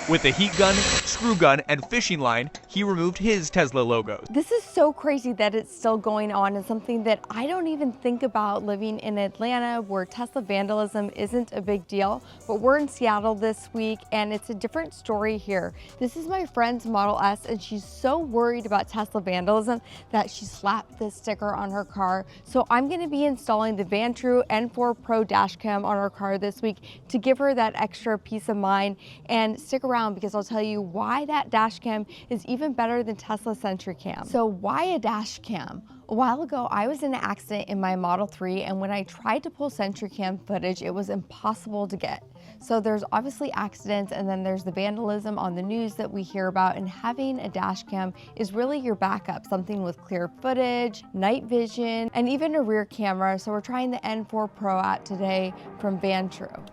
With a heat gun, screw gun, and fishing line, he removed his Tesla logo. This is so crazy that it's still going on, and something that I don't even think about living in Atlanta where Tesla vandalism isn't a big deal, but we're in Seattle this week and it's a different story here. This is my friend's Model S and she's so worried about Tesla vandalism that she slapped this sticker on her car. So I'm gonna be installing the Vantrue N4 Pro Dashcam on her car this week to give her that extra peace of mind. And stick around because I'll tell you why that Dashcam is even better than Tesla SentryCam. So why a Dashcam? A while ago, I was in an accident in my Model 3, and when I tried to pull SentryCam footage, it was impossible to get. So there's obviously accidents, and then there's the vandalism on the news that we hear about, and having a Dashcam is really your backup, something with clear footage, night vision, and even a rear camera. So we're trying the N4 Pro out today from Vantrue.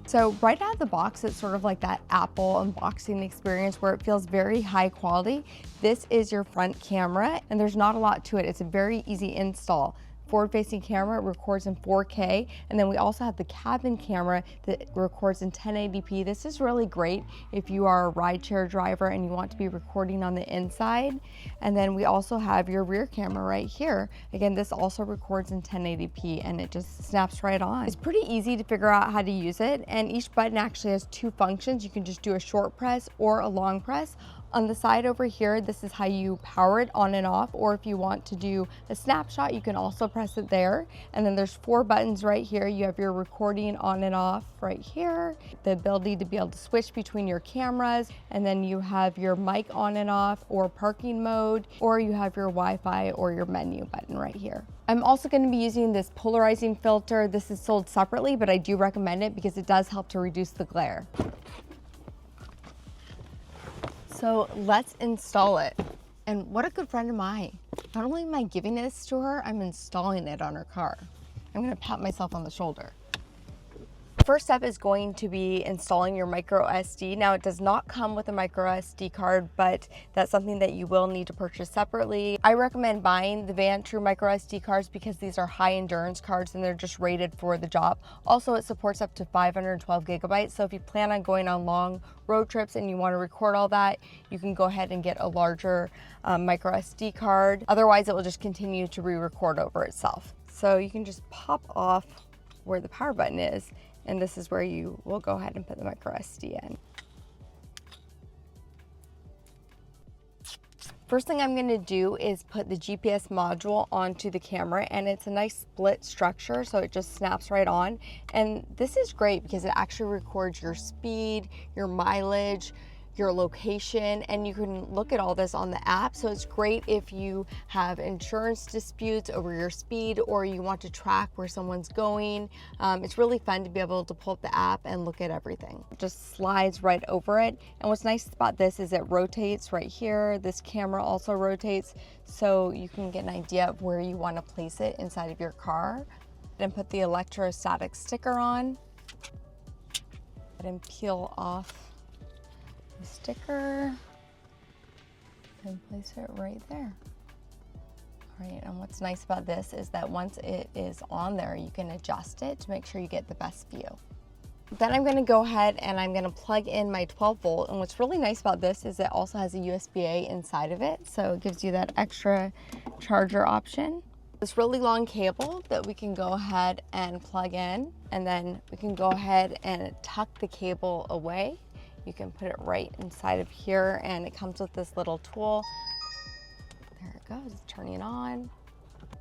So right out of the box, it's sort of like that Apple unboxing experience where it feels very high quality. This is your front camera, and there's not a lot to it. It's a very easy install. Forward-facing camera records in 4K, and then we also have the cabin camera that records in 1080p. This is really great if you are a rideshare driver and you want to be recording on the inside. And then we also have your rear camera right here. Again, this also records in 1080p and it just snaps right on. It's pretty easy to figure out how to use it, and each button actually has two functions. You can just do a short press or a long press. On the side over here, this is how you power it on and off, or if you want to do a snapshot, you can also press it there. And then there's 4 buttons right here. You have your recording on and off right here, the ability to be able to switch between your cameras, and then you have your mic on and off or parking mode, or you have your Wi-Fi or your menu button right here. I'm also going to be using this polarizing filter. This is sold separately, but I do recommend it because it does help to reduce the glare. So let's install it. And what a good friend am I. Not only am I giving this to her, I'm installing it on her car. I'm gonna pat myself on the shoulder. First step is going to be installing your micro SD. Now it does not come with a micro SD card, but that's something that you will need to purchase separately. I recommend buying the Vantrue micro SD cards because these are high endurance cards and they're just rated for the job. Also, it supports up to 512 gigabytes. So if you plan on going on long road trips and you want to record all that, you can go ahead and get a larger micro SD card. Otherwise, it will just continue to re-record over itself. So you can just pop off where the power button is, and this is where you will go ahead and put the micro SD in. First thing I'm gonna do is put the GPS module onto the camera, and it's a nice split structure, so it just snaps right on. And this is great because it actually records your speed, your mileage, your location, and you can look at all this on the app. So it's great if you have insurance disputes over your speed or you want to track where someone's going. It's really fun to be able to pull up the app and look at everything. It just slides right over it. And what's nice about this is it rotates right here. This camera also rotates, so you can get an idea of where you want to place it inside of your car. Then put the electrostatic sticker on and peel off the sticker and place it right there. All right, and what's nice about this is that once it is on there, you can adjust it to make sure you get the best view. Then I'm gonna go ahead and I'm gonna plug in my 12 volt. And what's really nice about this is it also has a USB-A inside of it. So it gives you that extra charger option. This really long cable that we can go ahead and plug in, and then we can go ahead and tuck the cable away. You can put it right inside of here, and it comes with this little tool. There it goes, turning it on.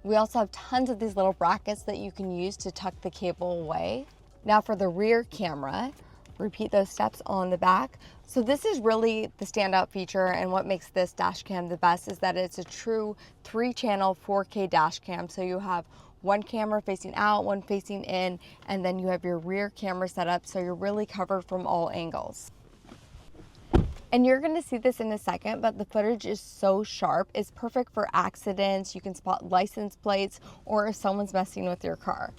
We also have tons of these little brackets that you can use to tuck the cable away. Now for the rear camera, repeat those steps on the back. So this is really the standout feature, and what makes this dash cam the best is that it's a true 3-channel 4K dash cam. So you have one camera facing out, one facing in, and then you have your rear camera set up, so you're really covered from all angles. And you're gonna see this in a second, but the footage is so sharp. It's perfect for accidents. You can spot license plates or if someone's messing with your car.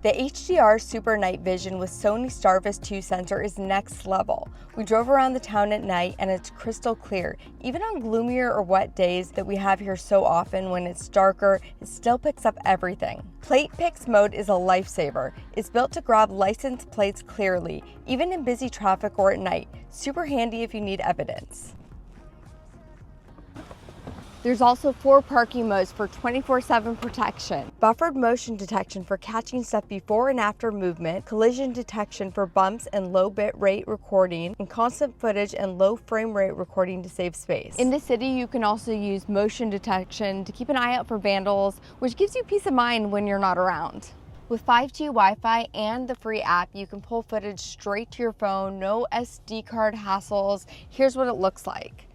The HDR Super Night Vision with Sony Starvis 2 sensor is next level. We drove around the town at night and it's crystal clear. Even on gloomier or wet days that we have here so often when it's darker, it still picks up everything. Plate Pix mode is a lifesaver. It's built to grab license plates clearly, even in busy traffic or at night. Super handy if you need evidence. There's also 4 parking modes for 24/7 protection. Buffered motion detection for catching stuff before and after movement, collision detection for bumps and low bit rate recording, and constant footage and low frame rate recording to save space. In the city, you can also use motion detection to keep an eye out for vandals, which gives you peace of mind when you're not around. With 5G Wi-Fi and the free app, you can pull footage straight to your phone, no SD card hassles. Here's what it looks like.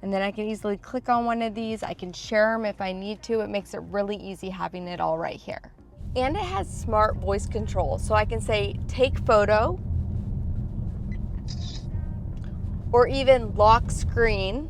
And then I can easily click on one of these. I can share them if I need to. It makes it really easy having it all right here. And it has smart voice control. So I can say, take photo, or even lock screen.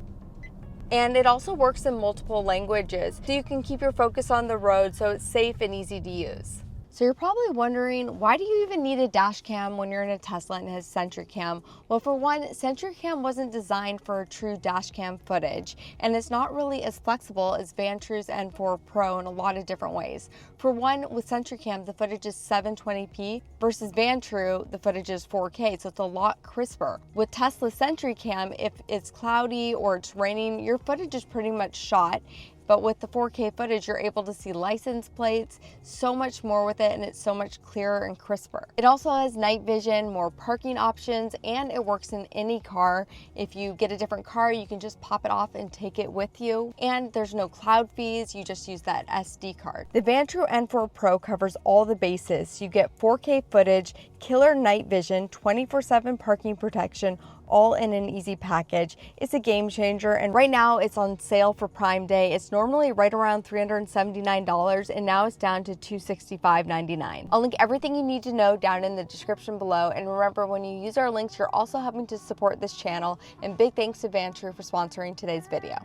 And it also works in multiple languages. So you can keep your focus on the road so it's safe and easy to use. So you're probably wondering, why do you even need a dash cam when you're in a Tesla and it has Sentry Cam? Well, for one, Sentry Cam wasn't designed for true dash cam footage, and it's not really as flexible as Vantrue's N4 Pro in a lot of different ways. For one, with Sentry Cam, the footage is 720p versus Vantrue, the footage is 4K, so it's a lot crisper. With Tesla Sentry Cam, if it's cloudy or it's raining, your footage is pretty much shot. But with the 4K footage, you're able to see license plates, so much more with it, and it's so much clearer and crisper. It also has night vision, more parking options, and it works in any car. If you get a different car, you can just pop it off and take it with you. And there's no cloud fees, you just use that SD card. The Vantrue N4 Pro covers all the bases. You get 4K footage, killer night vision, 24/7 parking protection, all in an easy package. It's a game changer, and right now it's on sale for Prime Day. It's normally right around $379, and now it's down to $265.99. I'll link everything you need to know down in the description below, and remember, when you use our links, you're also helping to support this channel, and big thanks to Vantrue for sponsoring today's video.